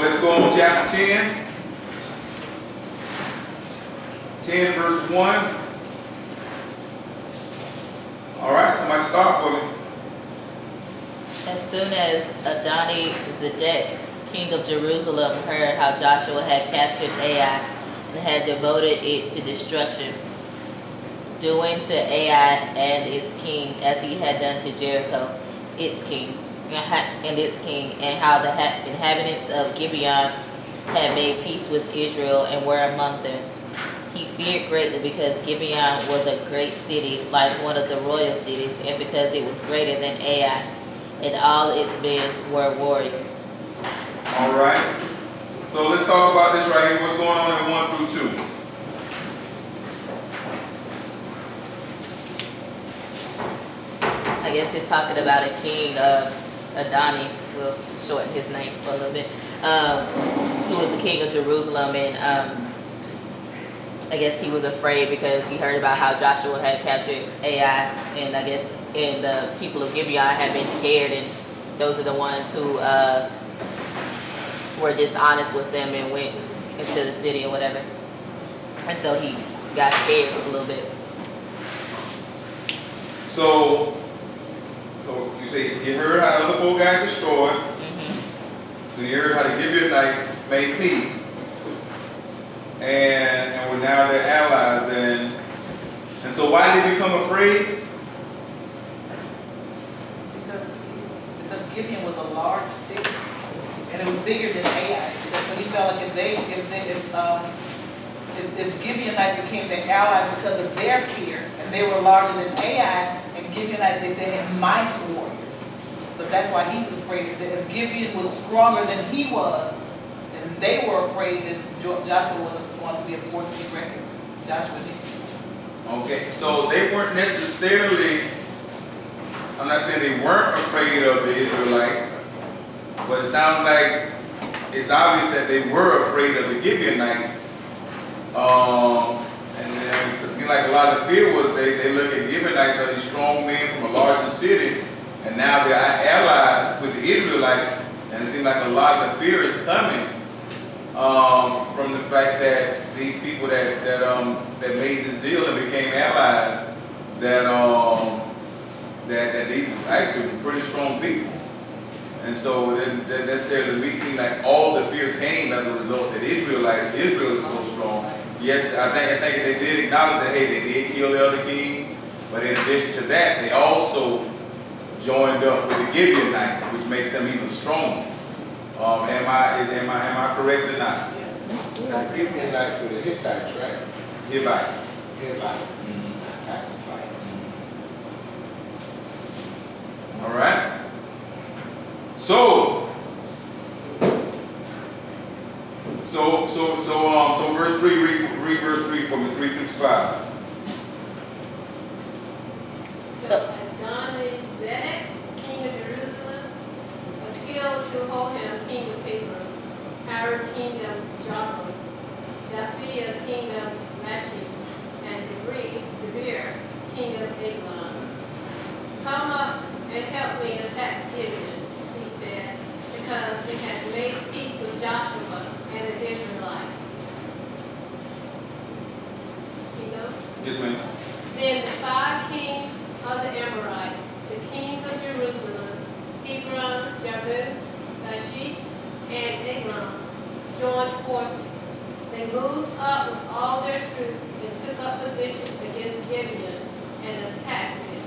let's go on chapter 10. 10 verse 1. All right, somebody start for me. As soon as Adoni-Zedek, king of Jerusalem, heard how Joshua had captured Ai and had devoted it to destruction, doing to Ai and its king as he had done to Jericho, its king, and how the inhabitants of Gibeon had made peace with Israel and were among them. He feared greatly because Gibeon was a great city, like one of the royal cities, and because it was greater than Ai, and all its men were warriors. All right. So let's talk about this right here. What's going on in 1 through 2? I guess it's talking about a king, Adoni, we'll shorten his name for a little bit, who was the king of Jerusalem, and I guess he was afraid because he heard about how Joshua had captured Ai, and I guess and the people of Gibeon had been scared, and those are the ones who were dishonest with them and went into the city or whatever, and so he got scared a little bit. So you say you heard how the other folk got destroyed. Then you heard how the Gibeonites made peace. And we're now their allies, and so why did they become afraid? Because Gibeon was a large city, and it was bigger than Ai. So he felt like if Gibeonites became their allies because of their fear, and they were larger than Ai, and Gibeonites, they said, had mighty warriors. So that's why he was afraid that if Gibeon was stronger than he was, and they were afraid that Joshua was going to be a force to be reckoned. Joshua needs to. Okay, so they weren't necessarily, I'm not saying they weren't afraid of the Israelites, but it sounds like it's obvious that they were afraid of the Gibeonites. And it seemed like a lot of the fear was they look at Gibeonites as these strong men from a larger city, and now they're allies with the Israelites, and it seems like a lot of the fear is coming from the fact that these people that made this deal and became allies, that these actually were pretty strong people. And so that necessarily to me seemed like all the fear came as a result that Israel is so strong. Yes, I think they did acknowledge that, hey, they did kill the other king, but in addition to that, they also joined up with the Gibeonites, which makes them even stronger. Am I correct or not? Now, the Gibeonites were the Hittites, right? Hivites. Hittites. Hittites. All right. So verse 3, read verse 3 for me, 3 through 5. So Adoni-Zedek, king of Jerusalem, appealed to Hoham, king of Hebron, Hiram, king of Joppa, Japhia, king of Lachish, and Debir, king of Eglon. Come up and help me attack Gibeon, he said, because it has made peace with Joshua and the Israelites. You know? Yes, ma'am. Then the 5 kings of the Amorites, the kings of Jerusalem, Hebron, Jabesh, Lachish, and Eglon, joined forces. They moved up with all their troops and took up positions against Gibeon and attacked it.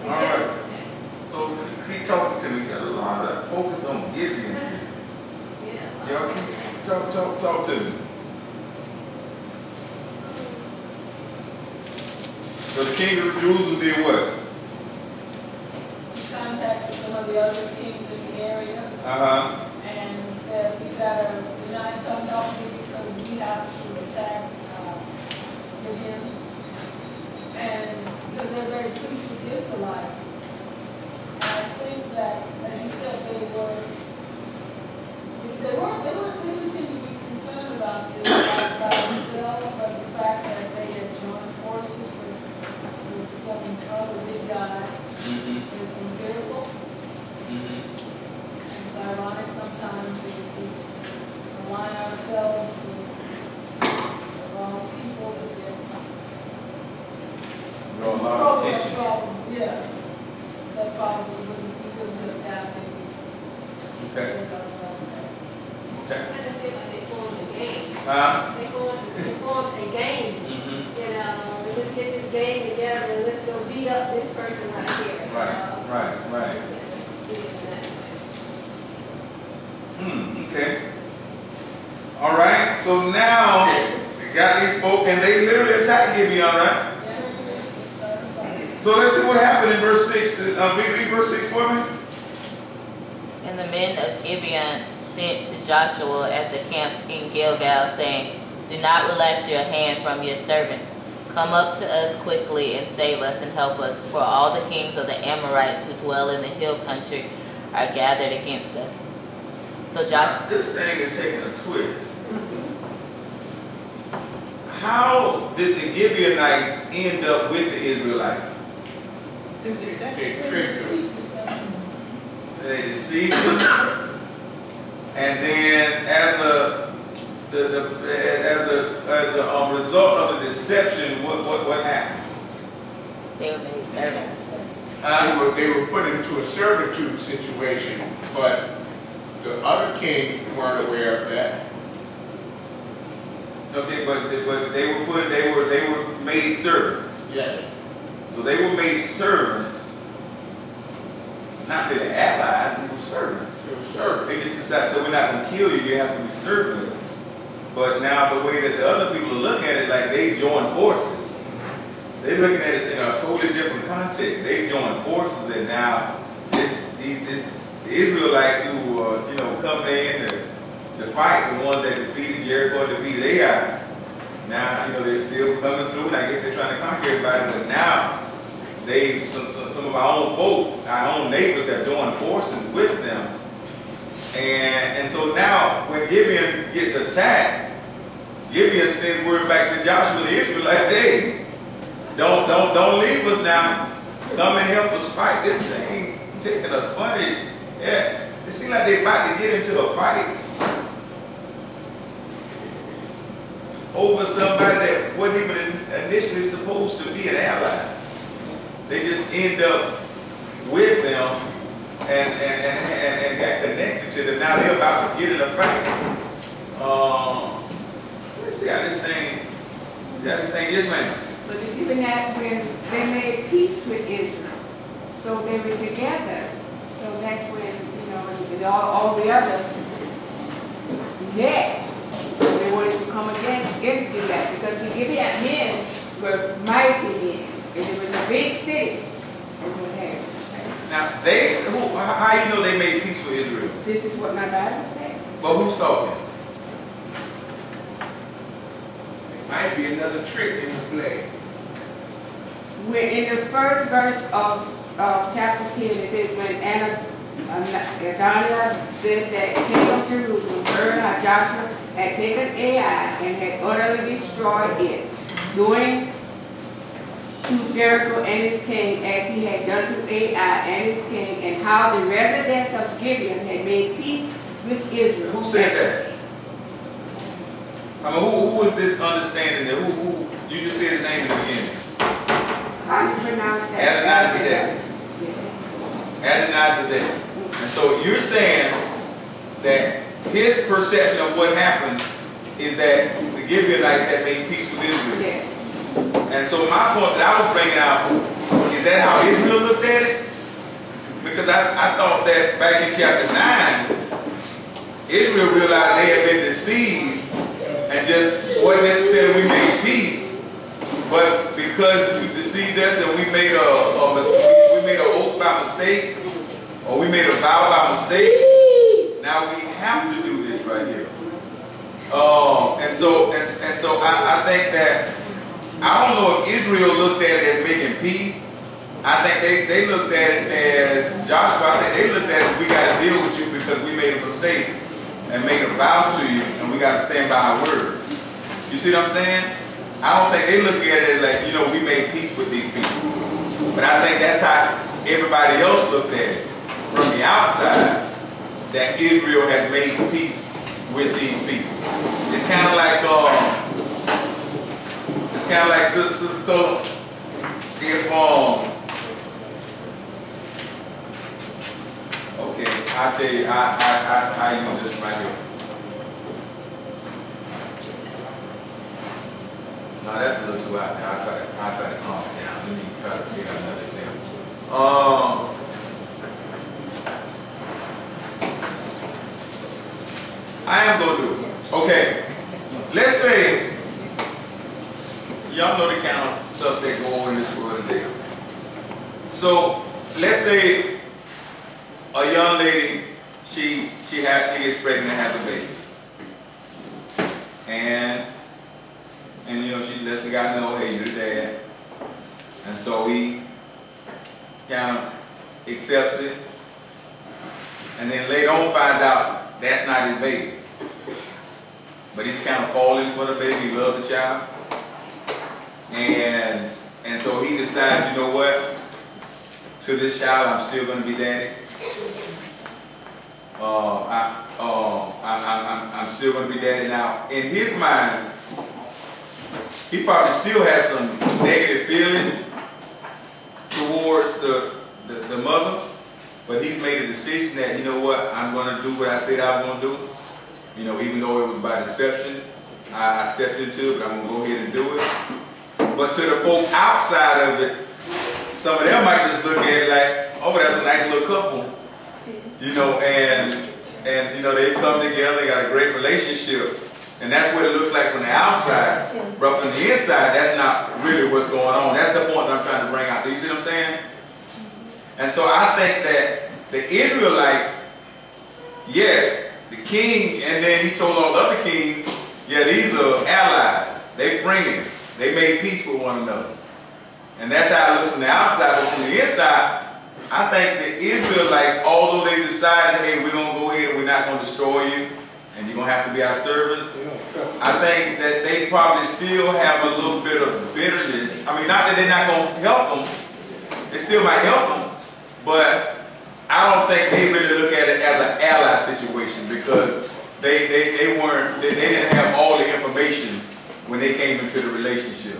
All right. So keep talking to me. Got a lot of focus on Gibeon. Yeah. Y'all keep talk to me. So the king of Jerusalem did what? He contacted some of the other kings in the area and said, we're not coming off here because we have to attack Gibeon. And because they're very pleased with the Israelites. And I think that, as you said, they didn't seem to be concerned about the Israelites by themselves, but the fact that they had joined forces with some other big guy in Miracle. It's ironic sometimes we ourselves with the wrong people that Draw a lot of attention. yes. That probably wouldn't have happened. Okay. Okay. And it seems like they formed a gang. They formed a gang. You know, let's get this gang together and let's go beat up this person right here. Right. Okay. All right. So now we got these folk, and they literally attacked Gibeon, right? So let's see what happened in verse 6. Read verse 6 for me. And the men of Gibeon sent to Joshua at the camp in Gilgal, saying, "Do not relax your hand from your servants. Come up to us quickly and save us and help us, for all the kings of the Amorites who dwell in the hill country are gathered against us." So Joshua... This thing is taking a twist. How did the Gibeonites end up with the Israelites? Through deception. They deceived them, and then as a result of the deception, what happened? They were made servants. They were put into a servitude situation, but the other kings weren't aware of that. Okay, but they were made servants. Yes. So they were made servants. Not really allies, they were servants. They were servants. They just decided, so we're not going to kill you, you have to be servant. But now the way that the other people are looking at it, like they joined forces. They're looking at it in a totally different context. They joined forces, and now the Israelites who come in to fight, the ones that defeated Jericho, defeated Ai, now they're still coming through, and I guess they're trying to conquer everybody. But now some of our own folks, our own neighbors have joined forces with them. And so now when Gibeon gets attacked, Gibeon sends word back to Joshua the Israelite, hey, don't leave us now. Come and help us fight this thing. Taking a funny, it seems like they're about to get into a fight over somebody that wasn't even initially supposed to be an ally. They just end up with them and got connected to them. Now they're about to get in a fight. Let's see how this thing is, man. But even that, when they made peace with Israel, so they were together. So that's when, and all the others met. So they wanted to come against Gilead, because the Gilead men were mighty men. And it was a big city. Now, how you know they made peace with Israel? This is what my Bible said. But who's talking? It might be another trick in the play. We're in the first verse of chapter 10. It says, when Adoniah said that king of Jerusalem heard how Joshua had taken Ai and had utterly destroyed it, doing to Jericho and his king as he had done to Ai and his king, and how the residents of Gibeon had made peace with Israel. Who said that? I mean, who is this understanding that? Who? You just said his name in the beginning. How do you pronounce that? Adonizedek. And so you're saying that his perception of what happened is that the Gibeonites had made peace with Israel. Yes. And so my point that I was bringing out, is that how Israel looked at it? Because I thought that back in chapter 9, Israel realized they had been deceived and just wasn't necessarily we made peace, but because you deceived us and we made an oath by mistake, or we made a vow by mistake, now we have to do this right here. And so I think that, I don't know if Israel looked at it as making peace. I think they looked at it as, Joshua, I think they looked at it as, we got to deal with you because we made a mistake and made a vow to you, and we got to stand by our word. You see what I'm saying? I don't think they look at it like, we made peace with these people. But I think that's how everybody else looked at it from the outside, that Israel has made peace with these people. kind of like Sister Cole. If okay, I'll tell you, I use this right here. No, that's a little too out there. I'll try to calm it down. Let me try to figure out another example. I am gonna do it. Okay. Let's say y'all know the kind of stuff that go on in this world today. So let's say a young lady, she gets pregnant and has a baby, and you know, she lets the guy know, hey, you're the dad, and so he kind of accepts it, and then later on finds out that's not his baby, but he's kind of falling for the baby. He loves the child, and so he decides, you know what? To this child, I'm still going to be daddy. I'm still going to be daddy. Now, in his mind, he probably still has some negative feelings towards the mother, but he's made a decision that, you know what, I'm going to do what I said I was going to do. You know, even though it was by deception, I stepped into it, but I'm going to go ahead and do it. But to the folk outside of it, some of them might just look at it like, oh, that's a nice little couple, you know, and you know, they come together, they got a great relationship, and that's what it looks like from the outside. But from the inside, that's not really what's going on. That's the point that I'm trying to bring out. Do you see what I'm saying? And so I think that the Israelites, yes, the king, and then he told all the other kings, yeah, these are allies. They friends. They made peace with one another. And that's how it looks from the outside. But from the inside, I think the Israelites, although they decided, hey, we're going to go ahead and we're not going to destroy you, and you're going to have to be our servants, I think that they probably still have a little bit of bitterness. I mean, not that they're not going to help them. They still might help them. But I don't think they really look at it as an ally situation, because they didn't have all the information when they came into the relationship.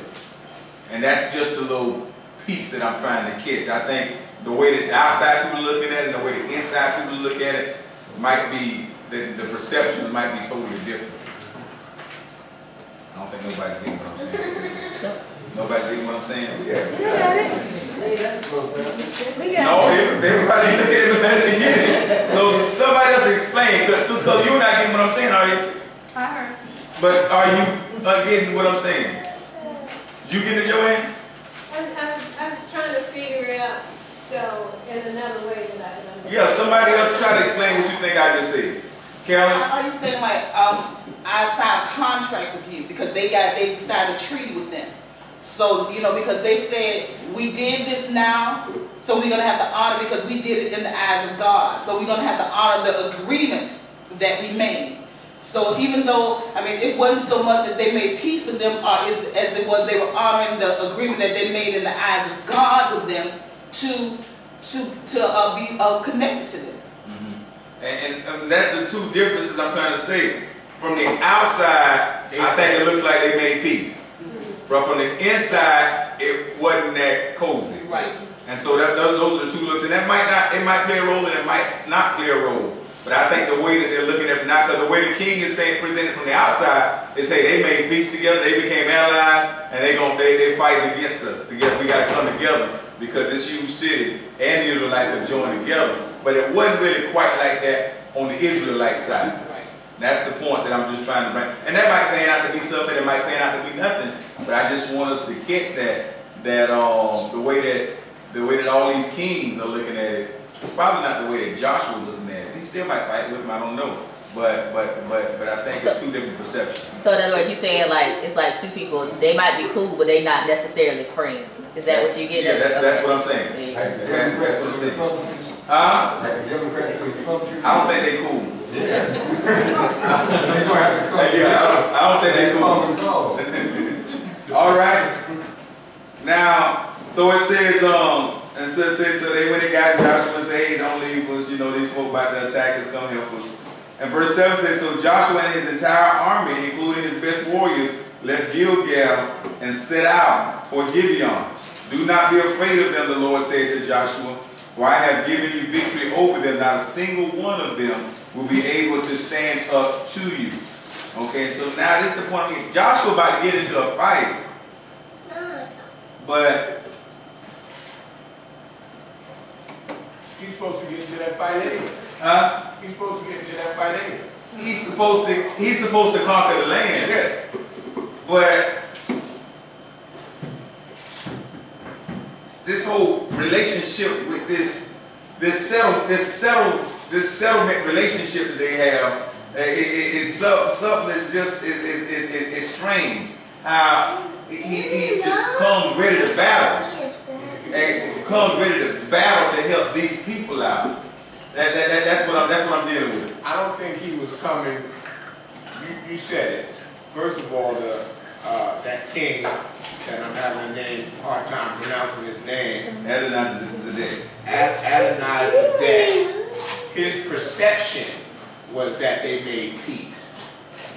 And that's just a little piece that I'm trying to catch. I think the way that the outside people are looking at it and the way the inside people look at it might be, the perceptions might be totally different. I don't think nobody's getting what I'm saying. Nobody's getting what I'm saying? Yeah. No, everybody look at it at the beginning. So somebody else explain, because you're not getting what I'm saying, are you? I heard. But are you not getting what I'm saying? You get it, Joanne? I'm just trying to figure it out, so in another way that I can understand. Yeah, somebody else try to explain what you think I just said. Carolyn? Are you saying like, I signed a contract with you because they signed a treaty with them? So, you know, because they said, we did this now, so we're going to have to honor, because we did it in the eyes of God. So we're going to have to honor the agreement that we made. So even though, I mean, it wasn't so much as they made peace with them, as it was they were honoring the agreement that they made in the eyes of God with them to be connected to them. Mm-hmm. And that's the two differences I'm trying to say. From the outside, I think it looks like they made peace. But from the inside, it wasn't that cozy. Right. And so those are the two looks. And that it might play a role and it might not play a role. But I think the way that they're looking at it now, because the way the king is saying, presented from the outside, is, hey, they made peace together, they became allies, and they fighting against us together. We got to come together because this huge city and the Israelites have joined together. But it wasn't really quite like that on the Israelite side. Right. That's the point that I'm just trying to bring. And that might pan out to be something, it might pan out to be nothing. But I just want us to catch that the way that all these kings are looking at it, it's probably not the way that Joshua was looking at it. He still might fight with him, I don't know. But I think it's two different perceptions. So in other words, you're saying like it's like two people, they might be cool, but they not necessarily friends. Is that what you get? Yeah, that's what I'm saying. That's what I'm saying. I don't think they cool. Yeah. I don't think they cool. All right. Now, so it says, and so they went and got Joshua and said, hey, don't leave us, you know, these folk about to attack us, come help us. And verse 7 says, so Joshua and his entire army, including his best warriors, left Gilgal and set out for Gibeon. Do not be afraid of them, the Lord said to Joshua, for I have given you victory over them. Not a single one of them will be able to stand up to you. Okay, so now this is the point. Joshua about to get into a fight. But He's supposed to get into that fight anyway. huh? He's supposed to get into that fight anyway. He's supposed to conquer the land. Yeah. But this whole relationship with this settlement relationship that they have, it's something that's just it's strange. How he just comes ready to battle, and comes ready to battle to help these people out. That's what I'm dealing with. I don't think he was coming. You said it. First of all, that king that I'm having a hard time pronouncing his name. Adonai-Zedek. Adonai-Zedek. His perception was that they made peace.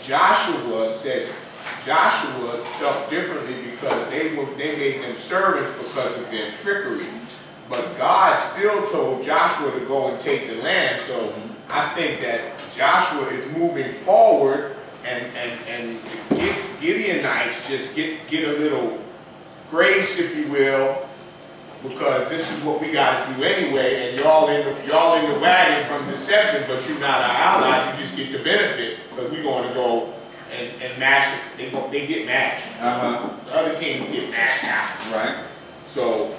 Joshua felt differently because they made them servants because of their trickery. But God still told Joshua to go and take the land. So I think that Joshua is moving forward, and the Gibeonites just get a little grace, if you will, because this is what we got to do anyway, and y'all in the wagon from deception, but you're not our allies. You just get the benefit because we're going to go and mash it. They get mashed. The other kings get mashed out. Right. So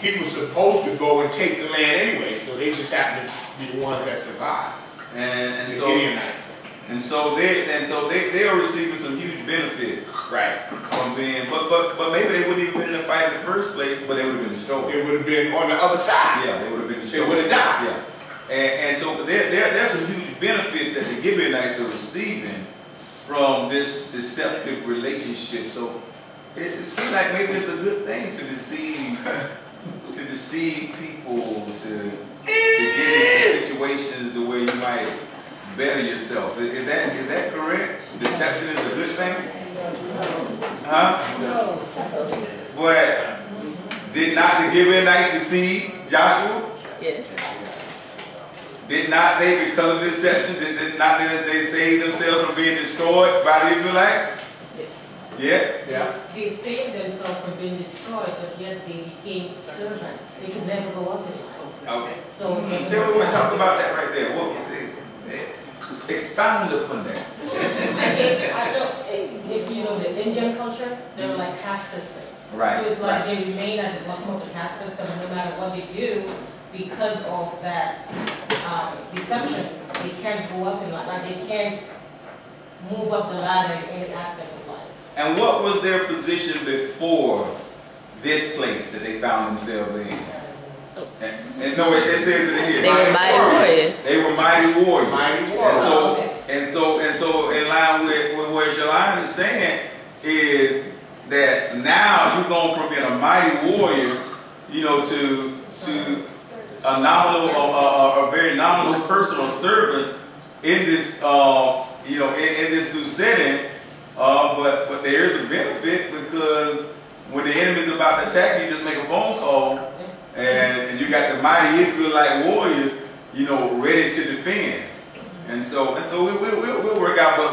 he was supposed to go and take the land anyway, so they just happened to be the ones that survived. And the so Gibeonites. And so they are receiving some huge benefits, right, from being. But maybe they wouldn't even been in the fight in the first place, but they would have been destroyed. They would have been on the other side. Yeah, they would have been destroyed. They would have died. Yeah. And so there's some huge benefits that the Gibeonites are receiving from this deceptive relationship. So it seems like maybe it's a good thing to deceive people, to get into situations the way you might better yourself. Is that correct? Deception is a good thing? Huh? No. But did not the Gibeonites deceive Joshua? Yes. Did not they, because of deception, did not they save themselves from being destroyed by the Israelites? Yes? Yeah. They saved themselves from being destroyed, but yet they became servants. They could never go up in life. Okay. So we want to talk about that right there. Well, expound upon that. I don't, if you know the Indian culture, they were like caste systems. Right. So it's like they remain at the bottom of the caste system, and no matter what they do, because of that deception, they can't go up in life. Like they can't move up the ladder in any aspect of life. And what was their position before this place that they found themselves in? And no, it says it here. They were mighty warriors. They were mighty warriors. Mighty warriors. And so in line with what Shalana is saying is that now you're going from being a mighty warrior, to a nominal, a very nominal personal servant in this, in this new setting. But there is a benefit, because when the enemy is about to attack you, just make a phone call, and you got the mighty Israelite warriors, ready to defend. And so we'll work out. But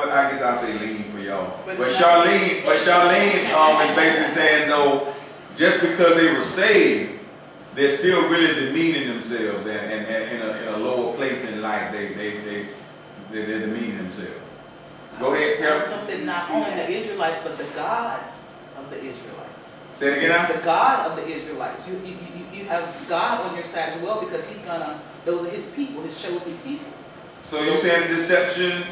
I guess I'll say lean for y'all. But Charlene is basically saying, though, just because they were saved, they're still really demeaning themselves, and in a lower place in life, they're demeaning themselves. Go ahead, Carol. I was going to say, not only the Israelites, but the God of the Israelites. Say it again. The God of the Israelites. You have God on your side as well, because those are his people, his chosen people. So you're saying deception?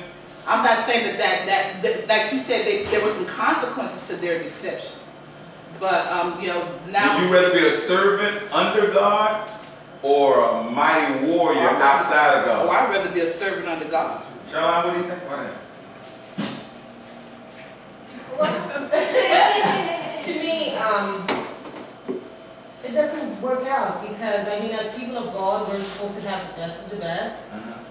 I'm not saying that like she said, there were some consequences to their deception. But, now... Would you rather be a servant under God or a mighty warrior outside of God? Oh, I'd rather be a servant under God. John, what do you think about that? To me, it doesn't work out because, I mean, as people of God, we're supposed to have the best of the best.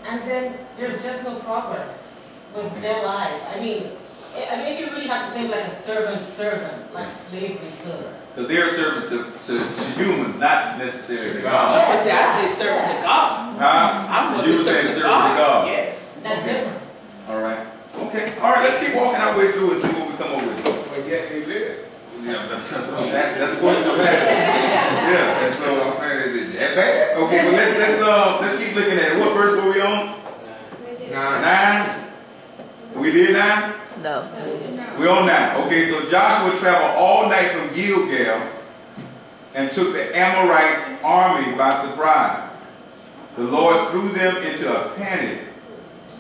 And then there's just no progress with their life. I mean, if you really have to think like a servant, like slavery servant. Because they're a servant to humans, not necessarily to God. I would say I say servant to God. Huh? You were saying servant to God. Yes. That's different. All right. Okay. All right. Let's keep walking our way through and see what we come up with. But yet they live. Yeah, that's what's the passion. Yeah. And so I'm saying, is it that bad? Okay. Well, let's keep looking at it. What verse were we on? 9. We did 9. No. We're on 9. Okay, so Joshua traveled all night from Gilgal and took the Amorite army by surprise. The Lord threw them into a panic,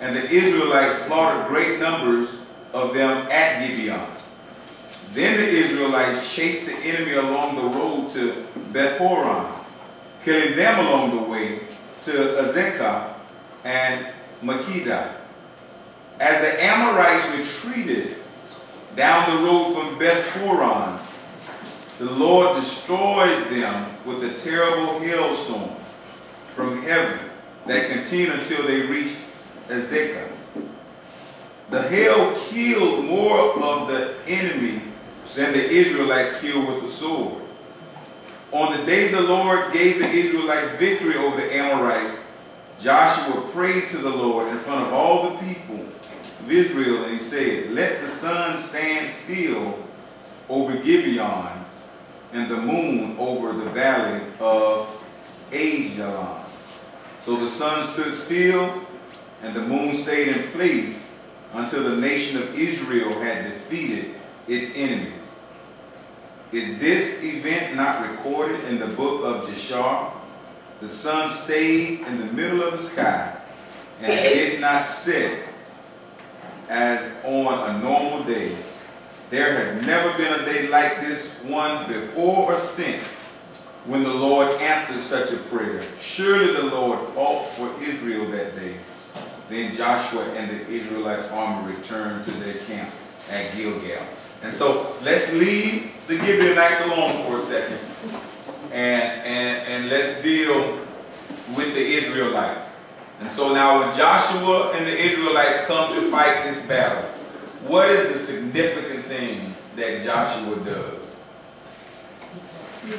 and the Israelites slaughtered great numbers of them at Gibeon. Then the Israelites chased the enemy along the road to Beth-horon, killing them along the way to Azekah and Makkedah. As the Amorites retreated down the road from Beth-horon, the Lord destroyed them with a terrible hailstorm from heaven that continued until they reached Azekah. The hail killed more of the enemy than the Israelites killed with the sword. On the day the Lord gave the Israelites victory over the Amorites, Joshua prayed to the Lord in front of all the people of Israel, and he said, "Let the sun stand still over Gibeon and the moon over the valley of Ajalon." So the sun stood still and the moon stayed in place until the nation of Israel had defeated its enemies. Is this event not recorded in the book of Jashar? The sun stayed in the middle of the sky and did not set as on a normal day. There has never been a day like this one before or since when the Lord answered such a prayer. Surely the Lord fought for Israel that day. Then Joshua and the Israelite army returned to their camp at Gilgal. And so let's leave the Gibeonites alone for a second and let's deal with the Israelites. And so now when Joshua and the Israelites come to fight this battle, what is the significant thing that Joshua does? He's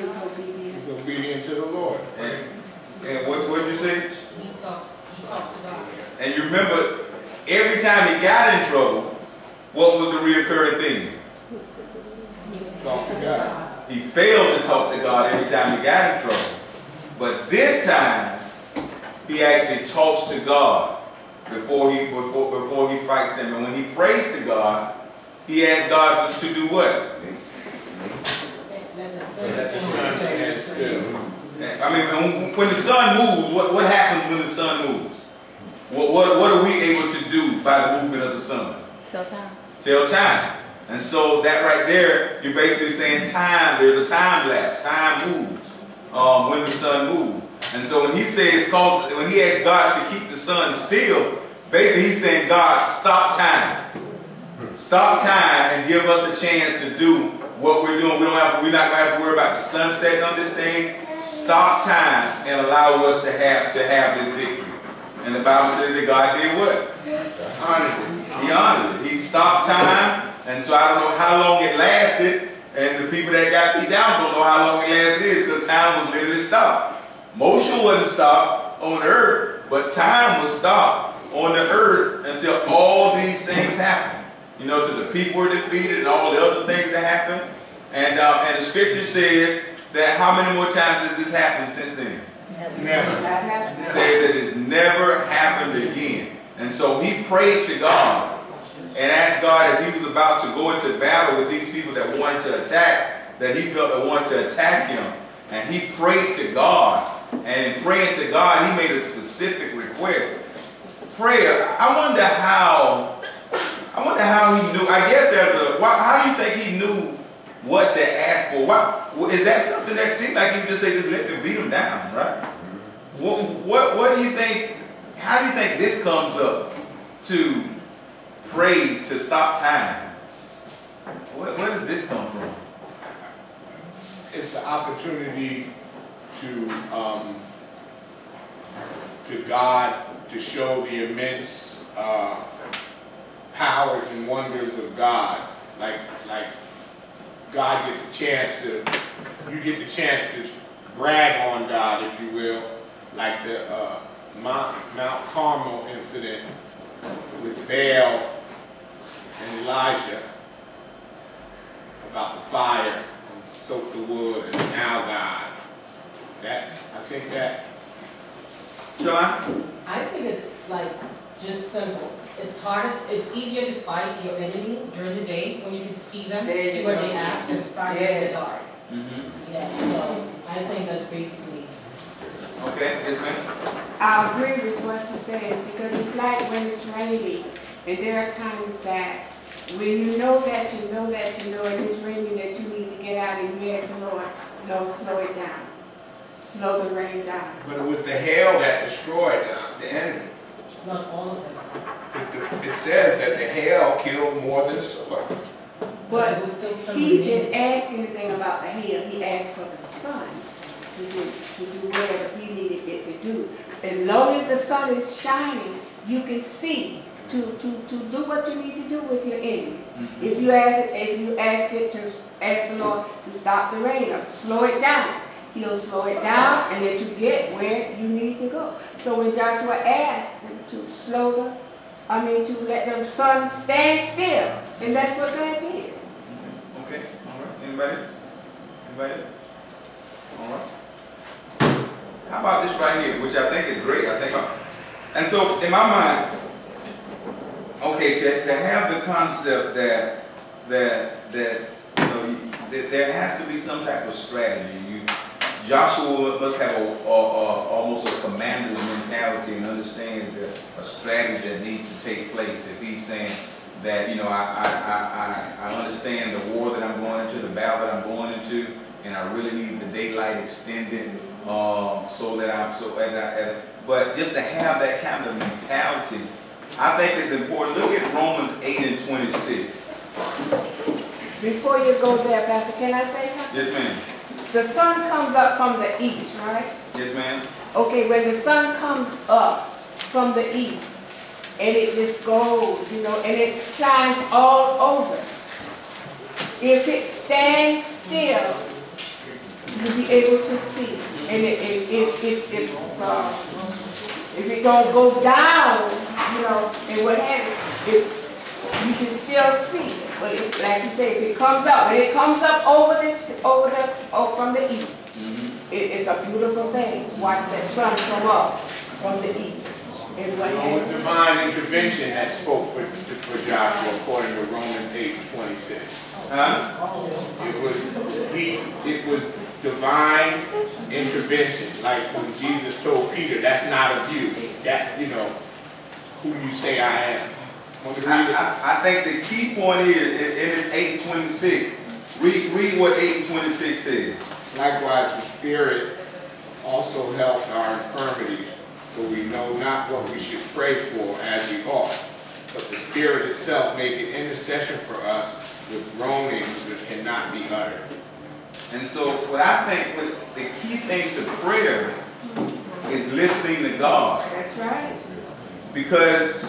obedient to the Lord. And what did you say? He talks to God. And you remember, every time he got in trouble, what was the reoccurring theme? Talk to God. He failed to talk to God every time he got in trouble. But this time, he actually talks to God before he fights them. And when he prays to God, he asks God to do what? Let the sun stand still. I mean, when the sun moves, what happens when the sun moves? What are we able to do by the movement of the sun? Tell time. Tell time. And so that right there, you're basically saying time, there's a time lapse. Time moves when the sun moves. And so when he says, when he asks God to keep the sun still, basically he's saying, God, stop time. Stop time and give us a chance to do what we're doing. We're not going to have to worry about the sun setting on this thing. Stop time and allow us to have this victory. And the Bible says that God did what? Honored it. He honored it. He stopped time. And so I don't know how long it lasted. And the people that got beat down don't know how long it lasted because time was literally stopped. Motion wasn't stopped on earth, but time was stopped on the earth until all these things happened. You know, till the people were defeated and all the other things that happened. And the scripture says that how many more times has this happened since then? Never. It says that it's never happened again. And so he prayed to God and asked God as he was about to go into battle with these people that wanted to attack, that he felt that wanted to attack him. And he prayed to God. And in praying to God, he made a specific request. Prayer, I wonder how he knew. I guess how do you think he knew what to ask for? Is that something that seemed like he would just say, just let me beat him down, right? What do you think, how do you think this comes up to pray to stop time? Where does this come from? It's the opportunity to God to show the immense powers and wonders of God. Like God gets a chance to, you get the chance to brag on God, if you will, like the Mount Carmel incident with Baal and Elijah about the fire and soak the wood, and now God. That, I think that. John? I think it's like just simple. It's harder, it's easier to fight your enemy during the day when you can see them, see where they act, and fight them in the dark. Yeah, so I think that's basically. Okay, yes ma'am? I agree with what she said, because it's like when it's raining, and there are times that when you know that you know that you know it is raining, that you need to get out and you ask the Lord, no, slow it down. Slow the rain down. But it was the hail that destroyed the enemy. Not all of them. It says that the hail killed more than the sword. But he didn't ask anything about the hail. He asked for the sun to do whatever he needed it to do. As long as the sun is shining, you can see to do what you need to do with your enemy. If you ask the Lord to stop the rain or slow it down, He'll slow it down and let you get where you need to go. So when Joshua asked him to to let the sun stand still, and that's what God did. Okay, all right. Anybody else? Anybody else? All right. How about this right here, which I think is great. And so in my mind, okay, to have the concept that there has to be some type of strategy. Joshua must have almost a commander's mentality and understands that a strategy that needs to take place. If he's saying that, I understand the war that I'm going into, the battle that I'm going into, and I really need the daylight extended but just to have that kind of mentality, I think it's important. Look at Romans 8:26. Before you go there, Pastor, can I say something? Yes, ma'am. The sun comes up from the east, right? Yes, ma'am. Okay, when the sun comes up from the east, and it just goes, and it shines all over. If it stands still, you'll be able to see. And if it don't go down, and what have you, you can still see. But like you say, if it comes up, when it comes up from the east, it's a beautiful thing. Watch that sun come up from the east. It was divine intervention that spoke for Joshua, according to Romans 8:26. It was divine intervention, like when Jesus told Peter, "That's not of you. That who you say I am." I think the key point is in this 8:26. Read what 8:26 says. Likewise, the Spirit also helped our infirmity, for we know not what we should pray for as we ought. But the Spirit itself maketh intercession for us with groanings that cannot be uttered. And so what I think the key thing to prayer is listening to God. That's right. Because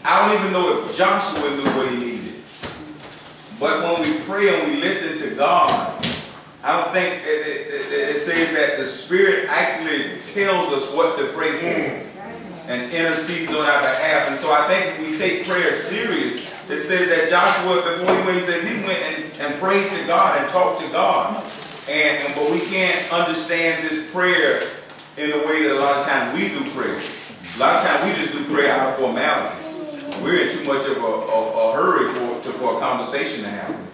I don't even know if Joshua knew what he needed. But when we pray and we listen to God, I don't think it says that the Spirit actually tells us what to pray for and intercedes on our behalf. And so I think if we take prayer serious, it says that Joshua, before he went, he says he went and prayed to God and talked to God. But we can't understand this prayer in the way that a lot of times we do prayer. A lot of times we just do prayer out of formality. We're in too much of a hurry for a conversation to happen.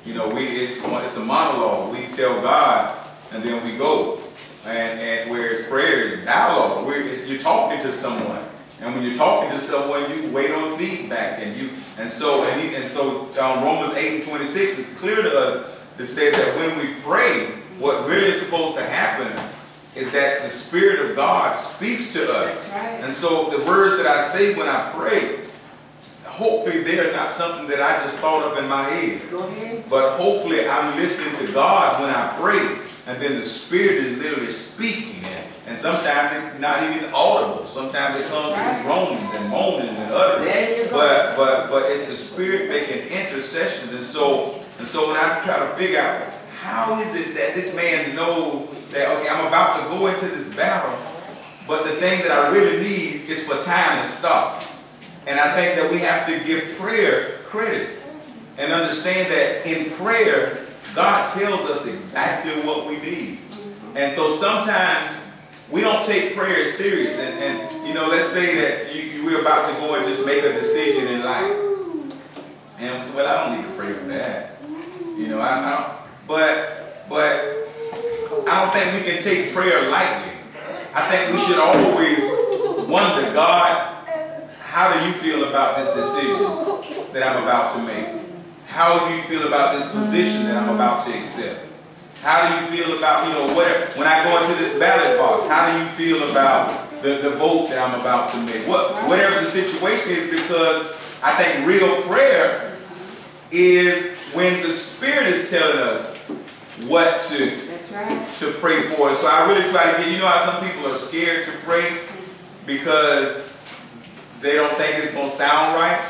It's a monologue. We tell God and then we go. And whereas prayer is dialogue, you're talking to someone. And when you're talking to someone, you wait on feedback. So Romans 8:26 is clear to us. It says that when we pray, what really is supposed to happen is that the Spirit of God speaks to us. That's right. And so the words that I say when I pray, hopefully they're not something that I just thought up in my head. Go ahead. But hopefully I'm listening to God when I pray, and then the Spirit is literally speaking. And sometimes it's not even audible. Sometimes it comes through groanings and moanings and utterance. But it's the Spirit making intercessions. And so when I try to figure out how is it that this man knows that, okay, I'm about to go into this battle, but the thing that I really need is for time to stop. And I think that we have to give prayer credit and understand that in prayer, God tells us exactly what we need. And so sometimes we don't take prayer serious. And you know, let's say that we're about to go and just make a decision in life. And well, I don't need to pray for that. You know, but I don't think we can take prayer lightly. I think we should always wonder, God, how do you feel about this decision that I'm about to make? How do you feel about this position that I'm about to accept? How do you feel about, you know, when I go into this ballot box, how do you feel about the vote that I'm about to make? Whatever the situation is, because I think real prayer is when the Spirit is telling us what to pray for. So I really try to get, you know how some people are scared to pray because they don't think it's going to sound right?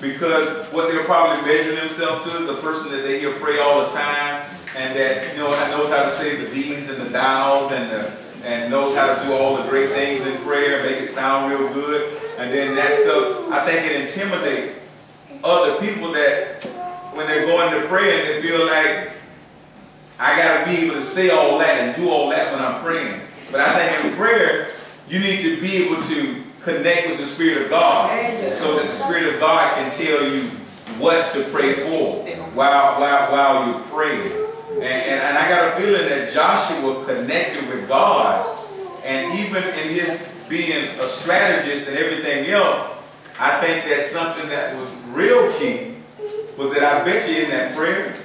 Because what they're probably measuring themselves to is the person that they hear pray all the time, and that, you know, knows how to say the these and the thous, and knows how to do all the great things in prayer, make it sound real good. And then that stuff, I think it intimidates other people that when they're going to pray and they feel like, I got to be able to say all that and do all that when I'm praying. But I think in prayer, you need to be able to connect with the Spirit of God so that the Spirit of God can tell you what to pray for while you're praying. And I got a feeling that Joshua connected with God, and even in his being a strategist and everything else, I think that something that was real key was that I bet you in that prayer,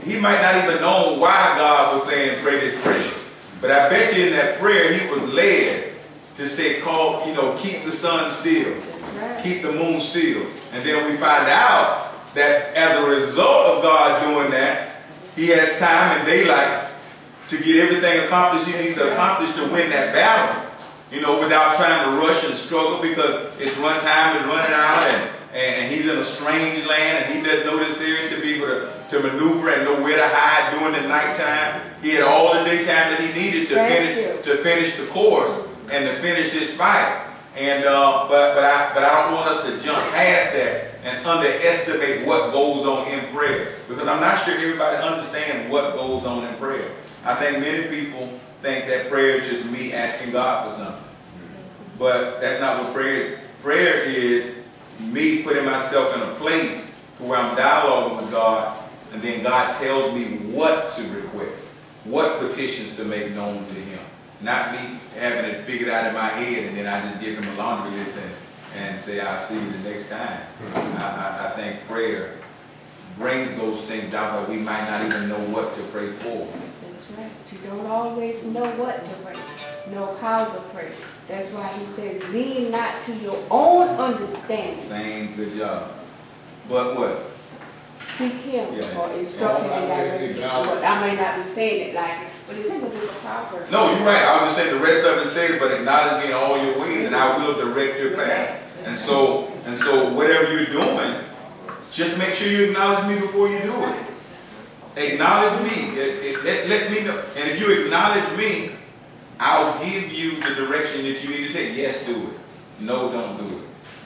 he might not even know why God was saying pray this prayer. But I bet you in that prayer he was led to say, keep the sun still, keep the moon still. And then we find out that as a result of God doing that, he has time and daylight to get everything accomplished he needs to accomplish to win that battle, without trying to rush and struggle, because it's run time is running out, and he's in a strange land, and he doesn't know this area to be able to maneuver and know where to hide during the nighttime. He had all the daytime that he needed to finish the course and to finish this fight. And but I don't want us to jump past that and underestimate what goes on in prayer, because I'm not sure everybody understands what goes on in prayer. I think many people think that prayer is just me asking God for something, but that's not what prayer. Prayer is me putting myself in a place where I'm dialoguing with God, and then God tells me what to request, what petitions to make known to Him. Not me having it figured out in my head and then I just give Him a laundry list and say, I'll see you the next time. I think prayer brings those things out that we might not even know what to pray for. That's right. You don't always know what to pray, know how to pray. That's why He says, lean not to your own understanding. Same, good job. But what? Seek Him for instruction and direction. I may not be saying it like it, but it's in the book of Proverbs. No, you're right. I was just saying the rest of it says, but acknowledge me in all your ways, and I will direct your path. And so whatever you're doing, just make sure you acknowledge me before you do it. Acknowledge me. Let me know. And if you acknowledge me, I'll give you the direction that you need to take. Yes, do it. No, don't do it.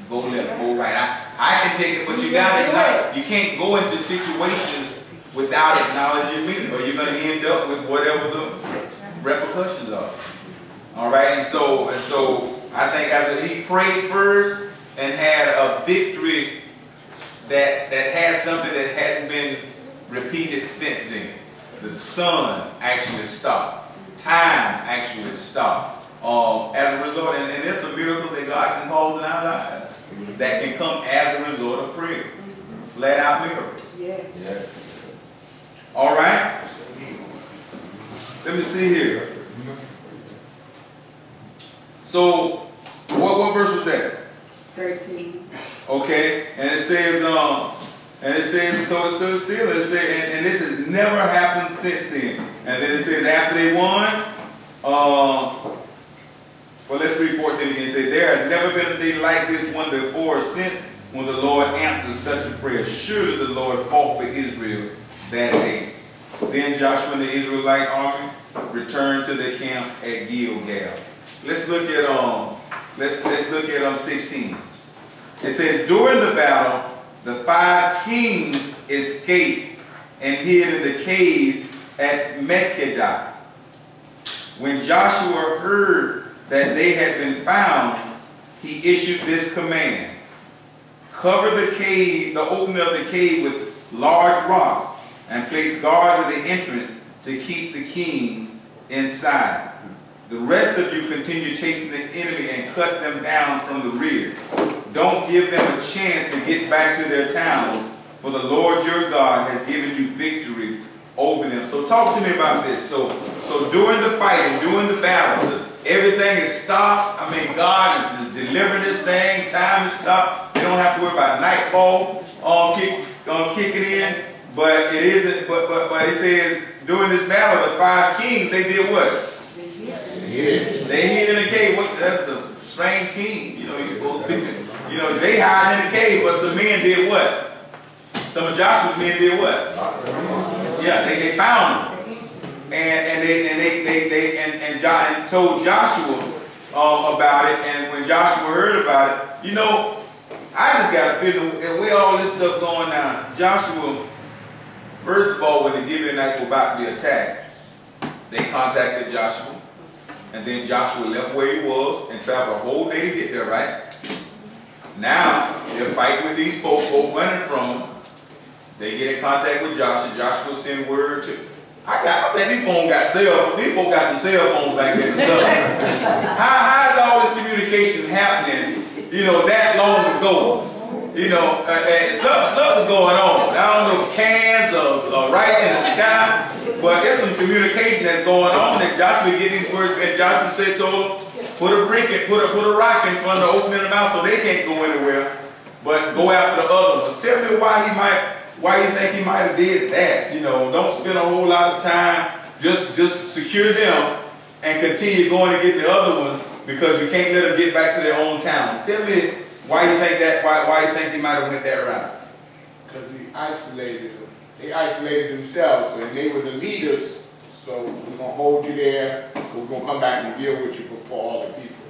Go left, go right. I can take it, but you got to acknowledge. You can't go into situations without acknowledging me, or you're going to end up with whatever the repercussions are. All right, and so I think he prayed first and had a victory that had something that hadn't been repeated since then. The sun actually stopped. Time actually stopped. As a result, and there's some miracles that God can cause in our lives that can come as a result of prayer. Flat out miracles. Yes. All right. Let me see here. So, what verse was that? 13. Okay, and it says, so it stood still, and it said, and this has never happened since then. And then it says after they won, well, let's read 14 again. It says, there has never been a day like this one before or since, when the Lord answers such a prayer. Surely the Lord fought for Israel that day. Then Joshua and the Israelite army returned to their camp at Gilgal. Let's look at 16. It says, during the battle, the 5 kings escaped and hid in the cave at Makkedah. When Joshua heard that they had been found, he issued this command: cover the cave, the opening of the cave, with large rocks, and place guards at the entrance to keep the kings inside. The rest of you continue chasing the enemy and cut them down from the rear. Don't give them a chance to get back to their towns, for the Lord your God has given you victory over them. So talk to me about this. So during the fighting, during the battle, everything is stopped. I mean, God is just delivering this thing. Time is stopped. They don't have to worry about nightfall kicking in. But it isn't. But it says during this battle, the 5 kings, they did what? They hid in the cave. That's the strange king. You know, he's supposed to be. You know, they hide in the cave, but some men did what? Some of Joshua's men did what? Yeah, they found him, and told Joshua about it. And when Joshua heard about it, you know, I just got a feeling where all this stuff going on. Joshua, first of all, when the Gibeonites were about to be attacked, they contacted Joshua. And then Joshua left where he was and traveled a whole day to get there, right? Now, they're fighting with these folks running from them. They get in contact with Joshua. Joshua send word to... I think these folks got some cell phones back there and stuff. How is all this communication happening, you know, that long ago? You know, something going on. I don't know if cans or right in the sky, but there's some communication that's going on that Joshua get these words, and Joshua said to him, put a rock in front of the opening of the mouth so they can't go anywhere, but go after the other ones. Tell me why you think he might have did that. You know, don't spend a whole lot of time, just secure them and continue going to get the other ones, because you can't let them get back to their own town. Tell me why you think that, why you think he might have went that route? Because he isolated them. They isolated themselves, and they were the leaders. So we're going to hold you there, so we're going to come back and deal with you before all the people.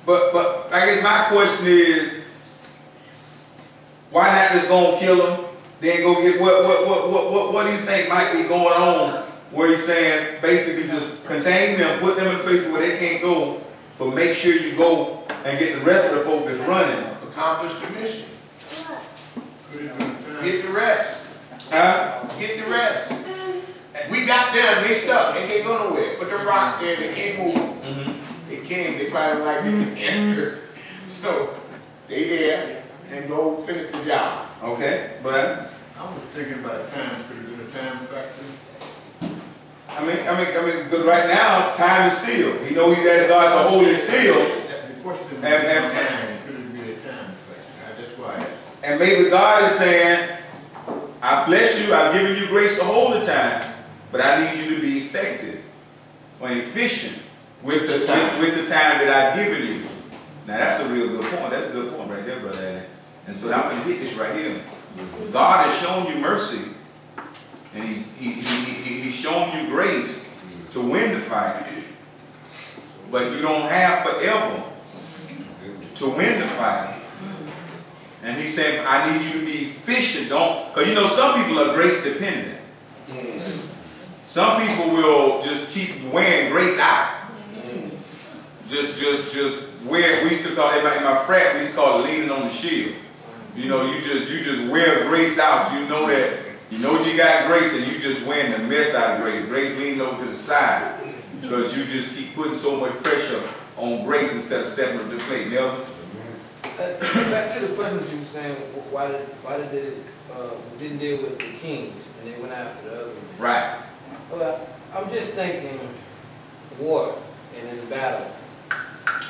But I guess my question is, why not just go and kill them? Then go get what do you think might be going on where he's saying basically just contain them, put them in places where they can't go, but make sure you go and get the rest of the folk that's running. Accomplish the mission. Get the rest. Get the rest. We got them, they stuck, they can't go nowhere. Put them rocks there, they can't move. They came, they probably like didn't enter. So they there and go finish the job. Okay, but I was thinking about time, pretty good a time factor. I mean, because right now time is still. You know, he asked God to hold it still. The question is, could it be a time factor? That's why. And maybe God is saying, I bless you, I've given you grace to hold the time, but I need you to be effective or efficient with the time that I've given you. Now that's a real good point. That's a good point right there, brother Adam. And so I'm going to get this right here. God has shown you mercy, and He's shown you grace to win the fight. But you don't have forever to win the fight. And He's saying, I need you to be efficient. Because you know, some people are grace dependent. Some people will just keep wearing grace out. Just wear, we used to call it, in my frat, we used to call it leaning on the shield. You know, you just wear grace out. You know that, you know you got grace, and you just wearing the mess out of grace. Grace leaning over to the side. Because you just keep putting so much pressure on grace instead of stepping up to the plate. Melvin? Back to the question that you were saying, why did it didn't deal with the kings and they went after the other ones? Right. Well, I'm just thinking war and in battle.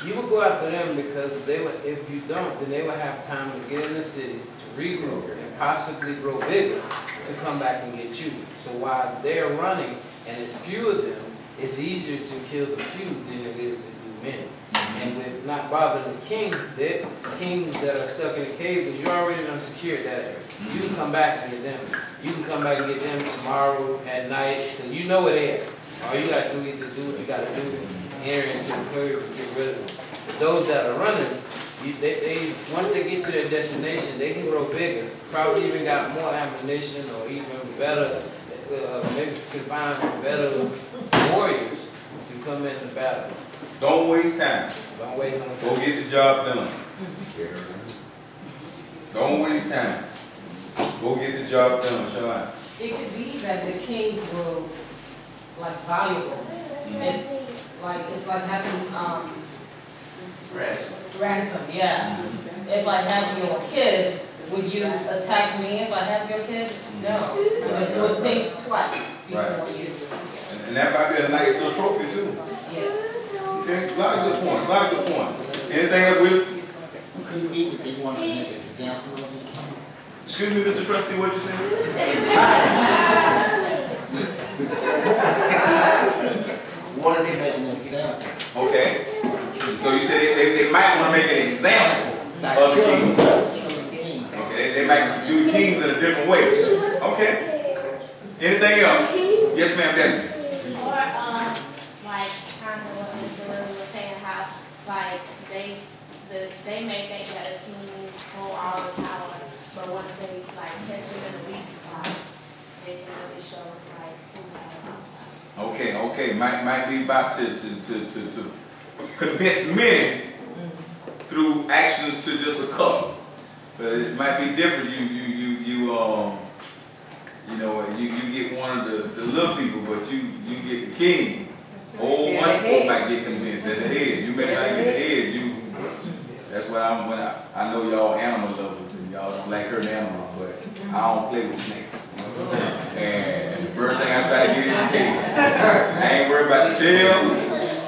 You would go after them because they would, if you don't, then they would have time to get in the city, to regroup, and possibly grow bigger to come back and get you. So while they're running, and it's few of them, it's easier to kill the few than it is to do many. And with not bothering the king, the kings that are stuck in the cave, because you already done secured that area. You can come back and get them. You can come back and get them tomorrow at night, because you know where they are. All you got to do is to do what you got to do, enter into the curve and get rid of them. But those that are running, they once they get to their destination, they can grow bigger. Probably even got more ammunition or even better, maybe can find better warriors to come into battle. Don't waste time. Don't waste no time. Go get the job done. Don't waste time. Go get the job done, shall I? It could be that the kings were like valuable. It's like having ransom, yeah. If I have your kid, would you attack me if I have your kid? No. You would think twice before you. And that might be a nice little trophy too. Yeah. Okay, a lot of good points, a lot of good points. Anything else with? Could it be that they wanted to make an example of the kings? Excuse me, Mr. Trustee, what you saying? Wanted to make an example. Okay. So you said they might want to make an example of the kings. Okay, they might do the kings in a different way. Okay. Anything else? Yes, ma'am, Destiny. Or like kind of what Mr. Lily was saying, how like they may think that a king hold all the power, but once they like catch them in a weak spot, they can really show like who has all the power. Okay. Might be about to convince many through actions to just a couple. But it might be different. You get one of the little people, but you get the king. Whole bunch of people might get convinced that the head. You may not get the head. That's what I know y'all animal lovers and y'all don't like hurting animals, but I don't play with snakes. And the first thing I try to get in his head. I ain't worried about the tail.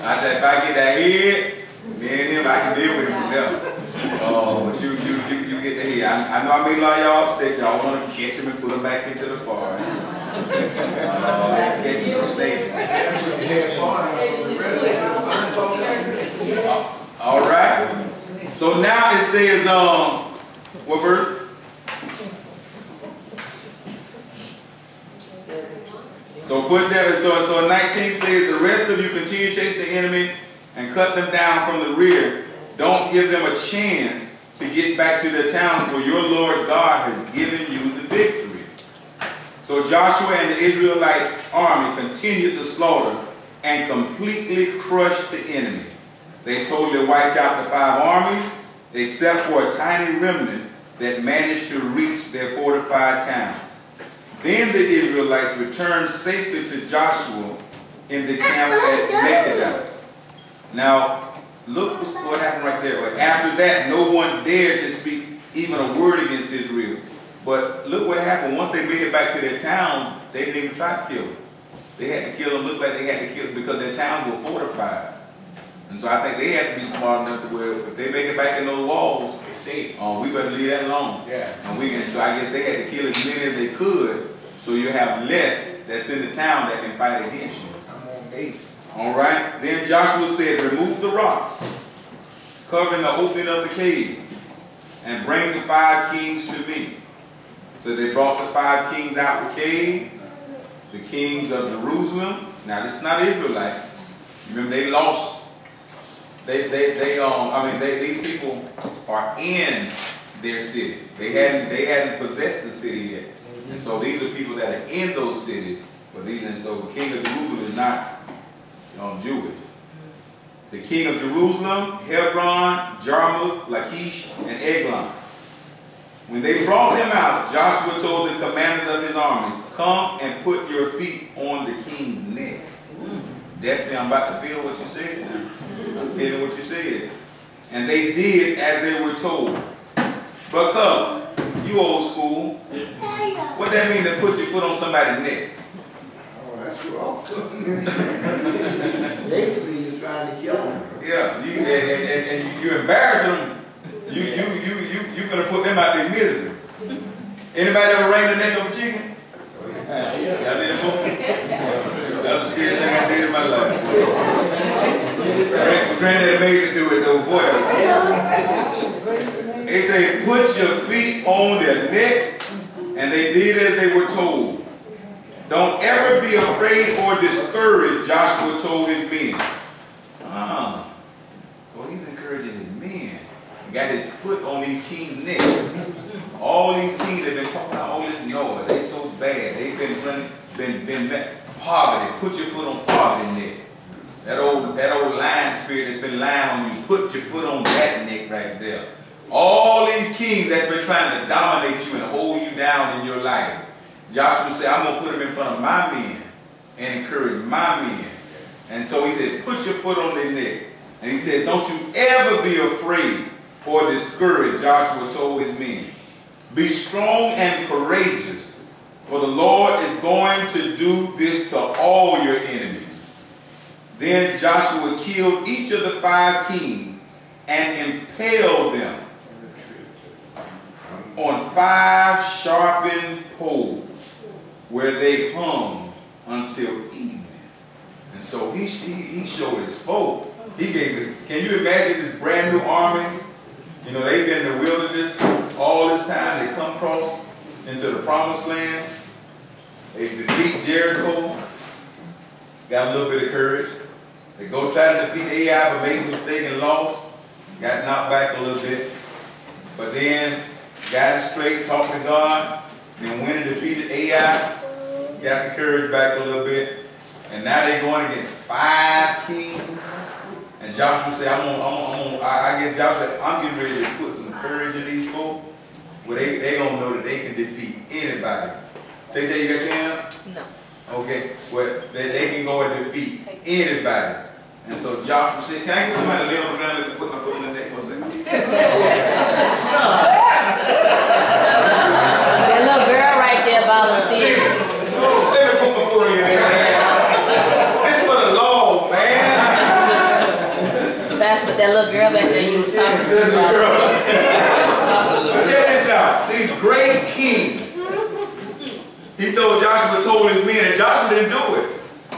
I said if I get that head, me and him, I can deal with it from there. But you get the head. I know I made a lot of y'all upset. Y'all want to catch him and put him back into the forest. Catch no snakes. All right. So now it says, what verse? So put there, so 19 says, the rest of you continue to chase the enemy and cut them down from the rear. Don't give them a chance to get back to their towns, for your Lord God has given you the victory. So Joshua and the Israelite army continued the slaughter and completely crushed the enemy. They totally wiped out the 5 armies, except for a tiny remnant that managed to reach their fortified town. Then the Israelites returned safely to Joshua in the camp at Makkedah. Now, look what happened right there. After that, no one dared to speak even a word against Israel. But look what happened. Once they made it back to their town, they didn't even try to kill them. They had to kill them. Looked like they had to kill them because their towns were fortified. And so I think they had to be smart enough to where if they make it back in those walls, It's safe. we better leave that alone. Yeah. And so I guess they had to kill as many as they could, so you have less that's in the town that can fight against you. I'm on base. All right. Then Joshua said, remove the rocks, covering the opening of the cave, and bring the 5 kings to me. So they brought the 5 kings out of the cave, the kings of Jerusalem. Now this is not Israelite. Remember they lost. These people are in their city. They hadn't possessed the city yet. And so these are people that are in those cities. So the king of Jerusalem is not Jewish. The king of Jerusalem, Hebron, Jarmuth, Lachish, and Eglon. When they brought them out, Joshua told the commanders of his armies, come and put your feet on the king's necks. Destiny, I'm about to feel what you said. I'm feeling what you said. And they did as they were told. But come, you old school. What that mean to put your foot on somebody's neck? Oh, that's wrong. Basically, you're trying to kill them. Yeah, and you embarrass them. You finna put them out their misery. Anybody ever wring the neck of a chicken? Y'all did it before? That's the scariest thing I did in my life. Granddaddy made me do it though, boy. They say, put your feet on their necks, and they did as they were told. Don't ever be afraid or discouraged, Joshua told his men. So he's encouraging his men. He got his foot on these kings' necks. All these kings have been talking about all this noise. They so bad. They've been poverty. Put your foot on poverty neck. That old lion spirit that's been lying on you. Put your foot on that neck right there. All these kings that's been trying to dominate you and hold you down in your life. Joshua said, I'm going to put them in front of my men and encourage my men. And so he said, put your foot on their neck. And he said, don't you ever be afraid or discouraged, Joshua told his men. Be strong and courageous, for the Lord is going to do this to all your enemies. Then Joshua killed each of the 5 kings and impaled them on 5 sharpened poles, where they hung until evening. And so he showed his folk. He gave it. Can you imagine this brand new army? You know, they've been in the wilderness all this time. They come across into the promised land. They defeat Jericho. Got a little bit of courage. They go try to defeat Ai, but made a mistake and lost. Got knocked back a little bit. But then got it straight, talked to God. Then went and defeated Ai. Got the courage back a little bit. And now they're going against 5 kings. And Joshua said, I guess Joshua said, I'm getting ready to put some courage in these folks. Well, they don't know that they can defeat anybody. They tell you got your hand? No. Okay. Well, they can go and defeat anybody. And so Joshua said, can I get somebody to lay on the ground and put my foot on the neck for a second? That little girl right there volunteered. Let me put my foot on your neck, man. This for the Lord, man. Pastor, that little girl back there you was talking to. Check this out. These great kings. He told his men, and Joshua didn't do it.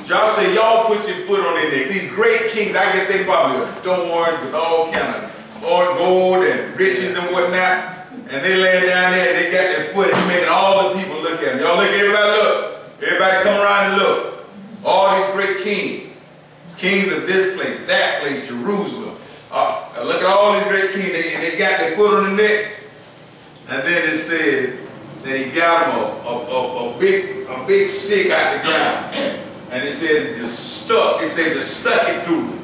Joshua said, y'all put your foot on their neck. These great kings, I guess they probably adorned with all kind of gold and riches and whatnot. And they lay down there and they got their foot and he's making all the people look at them. Y'all look, everybody look. Everybody come around and look. All these great kings. Kings of this place, that place, Jerusalem. Look at all these great kings. They got their foot on the neck. And then it said that he got them a big stick out the ground. And it said just stuck. It said just stuck it through them.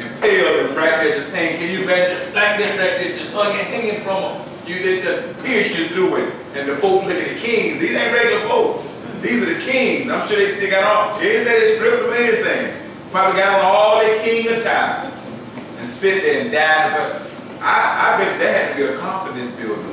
Impaled them right there, just hanging. Can you imagine just like that right there, just hanging from them? You did pierce you through it. And the folk look at the kings. These ain't regular folk. These are the kings. I'm sure they still got on. They didn't say they stripped them anything. Probably got on all their king attire and sit there and die. But I bet that had to be a confidence builder.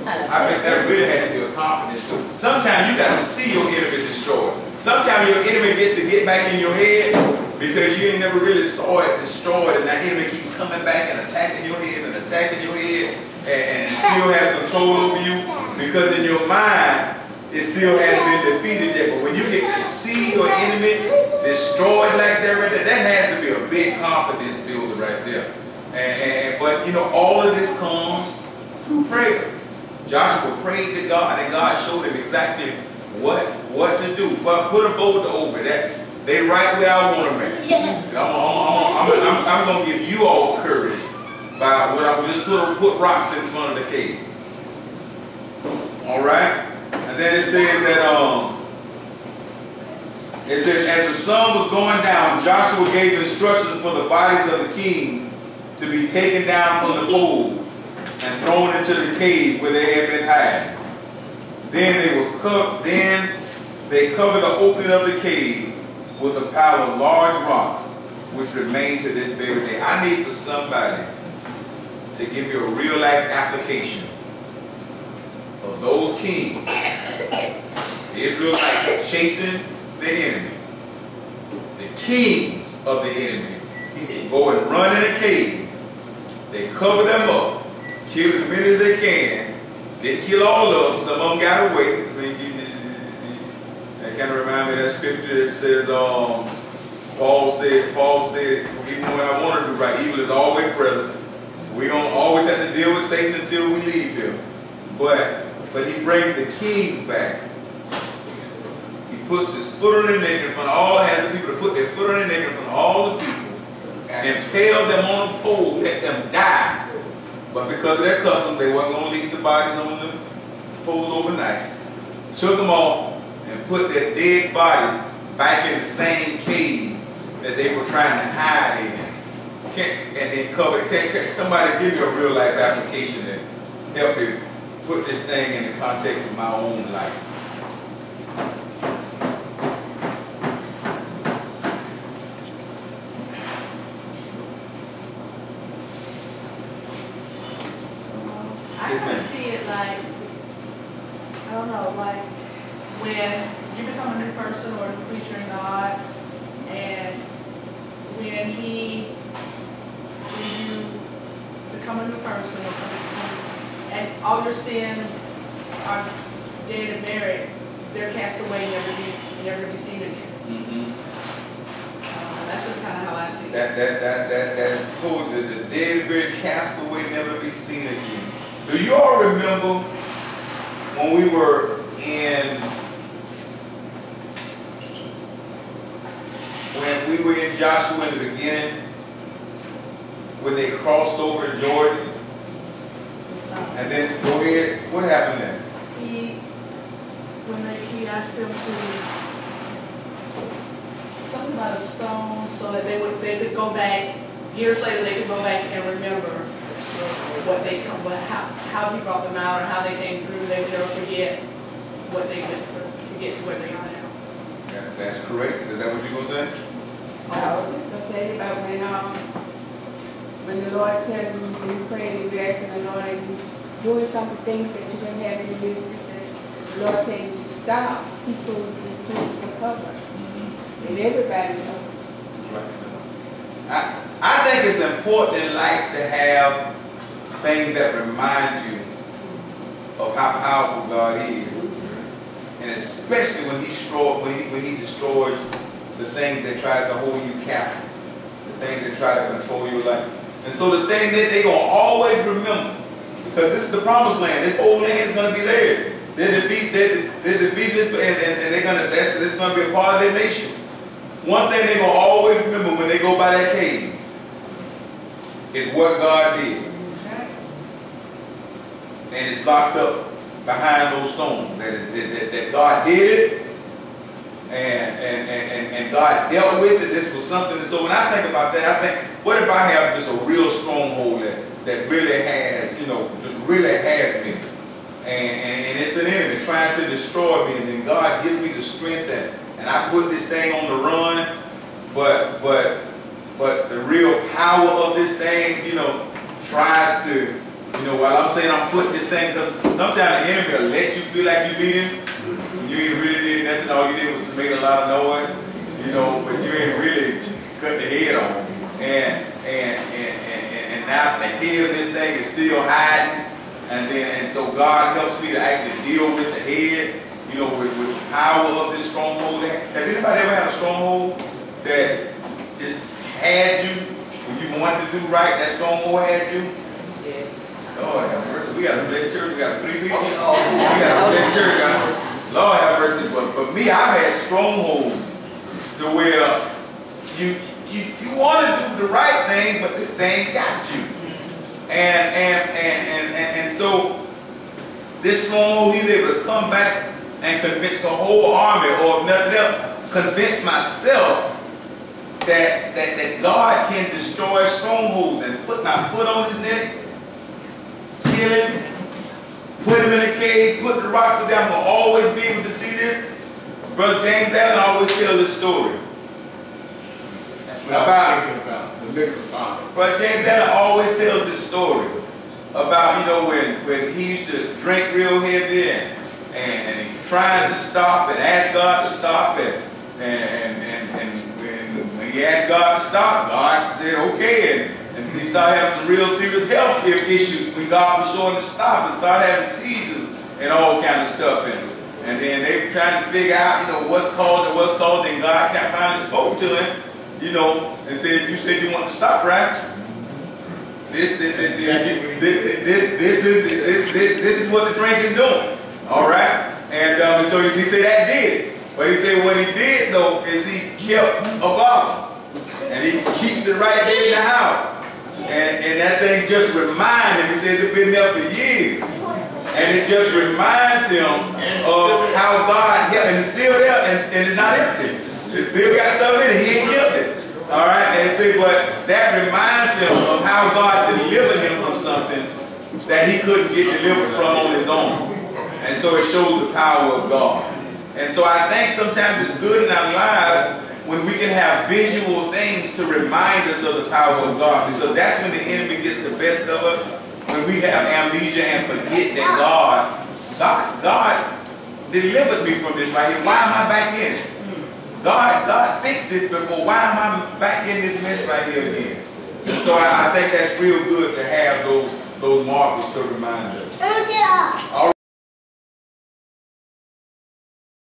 I bet that really had to be a confidence builder. Sometimes you got to see your enemy destroyed. Sometimes your enemy gets to get back in your head because you ain't never really saw it destroyed, and that enemy keep coming back and attacking your head and attacking your head, and still has control over you because in your mind it still hasn't been defeated yet. But when you get to see your enemy destroyed like that right there, that has to be a big confidence builder right there. But you know, all of this comes through prayer. Joshua prayed to God, and God showed him exactly what to do. But put a boulder over that. They right where I want them at. Yeah. I'm going to give you all courage by what I'm just put rocks in front of the cave. All right. And then it says that as the sun was going down, Joshua gave instructions for the bodies of the kings to be taken down from the poles and thrown into the cave where they had been hiding. Then they covered the opening of the cave with a pile of large rocks, which remain to this very day. I need for somebody to give you a real life application of those kings, the Israelites chasing the enemy, the kings of the enemy go and run in a cave. They cover them up, kill as many as they can. They kill all of them. Some of them got away. That kind of remind me of that scripture that says, Paul said, even when I want to do right, evil is always present. We don't always have to deal with Satan until we leave here. But he brings the kings back. He puts his foot on their neck in front of all, has the people to put their foot on their neck in front of all the people, impale them on a pole, let them die. But because of their custom, they weren't going to leave the bodies on the poles overnight. Took them off and put their dead bodies back in the same cave that they were trying to hide in. And then covered. Can somebody give me a real life application that help me put this thing in the context of my own life? I kind of see it like, I don't know, like when you become a new person or a new creature in God, and when you become a new person, and all your sins are dead and buried, they're cast away, never to be seen again. That's just kind of how I see it. That told the dead and buried, cast away, never to be seen again. Do you all remember when we were in Joshua in the beginning, when they crossed over to Jordan? And then, go ahead, what happened then? He asked them to, something about a stone, so that they could go back, years later they could go back and remember how he brought them out or how they came through. They would never forget what they went through to get to where they are now. That's correct. Is that what you're going to say? I was just going to tell you about when the Lord tells you, when you pray and you ask the Lord and you're doing some things that you didn't have in your business, and the Lord tells you to stop, He pulls the cover. And everybody knows. Right. I think it's important in life to have things that remind you of how powerful God is. And especially when he destroys the things that try to hold you captive, the things that try to control your life. And so the thing that they're going to always remember, because this is the promised land, this whole land is going to be theirs. They defeat this, and they're going to, this is going to be a part of their nation. One thing they're going to always remember when they go by that cave is what God did. And it's locked up behind those stones. That God did it, and God dealt with it. This was something. And so when I think about that, I think, what if I have just a real stronghold that really has, just really has me, and it's an enemy trying to destroy me, and then God gives me the strength and I put this thing on the run, but the real power of this thing, tries to, while I'm saying I'm putting this thing, because sometimes the enemy will let you feel like you beat him. You ain't really did nothing. All you did was just make a lot of noise, but you ain't really cut the head off. And now the head of this thing is still hiding, and so God helps me to actually deal with the head, with the power of this stronghold. Has anybody ever had a stronghold that just had you when you wanted to do right? That stronghold had you? Yes. Lord have mercy. We got a big church. We got 3 people. We got a big church, guys. Lord have mercy. But me, I've had strongholds to where you want to do the right thing, but this thing got you. And so this stronghold, he's able to come back and convince the whole army, or if nothing else, convince myself that God can destroy strongholds, and put my foot on his neck, kill him, put him in a cave, put the rocks in there. I'm going to always be able to see this. Brother James Allen always tells this story. That's what I was thinking about, the liquor bottle. Brother James Allen always tells this story about, when he used to drink real heavy and he tried to stop and ask God to stop, and when he he asked God to stop. God said, okay, and he started having some real serious health issues when God was showing him to stop, and started having seizures and all kind of stuff. And then they were trying to figure out, what's called and what's called, and God finally spoke to him, and said, you said you want to stop, right? This is what the drink is doing. All right? And so he said that did it. But he said what he did, though, is he kept a bottle. And he keeps it right there in the house. And that thing just reminds him. He says it's been there for years. And it just reminds him of how God helped. And it's still there, and it's not empty. It still got stuff in it. He ain't killed it. All right? And see, but that reminds him of how God delivered him from something that he couldn't get delivered from on his own. And so it shows the power of God. And so I think sometimes it's good in our lives when we can have visual things to remind us of the power of God, because that's when the enemy gets the best of us, when we have amnesia and forget that God delivered me from this right here. Why am I back in it? God fixed this before. Why am I back in this mess right here again? And so I think that's real good to have those markers to remind us.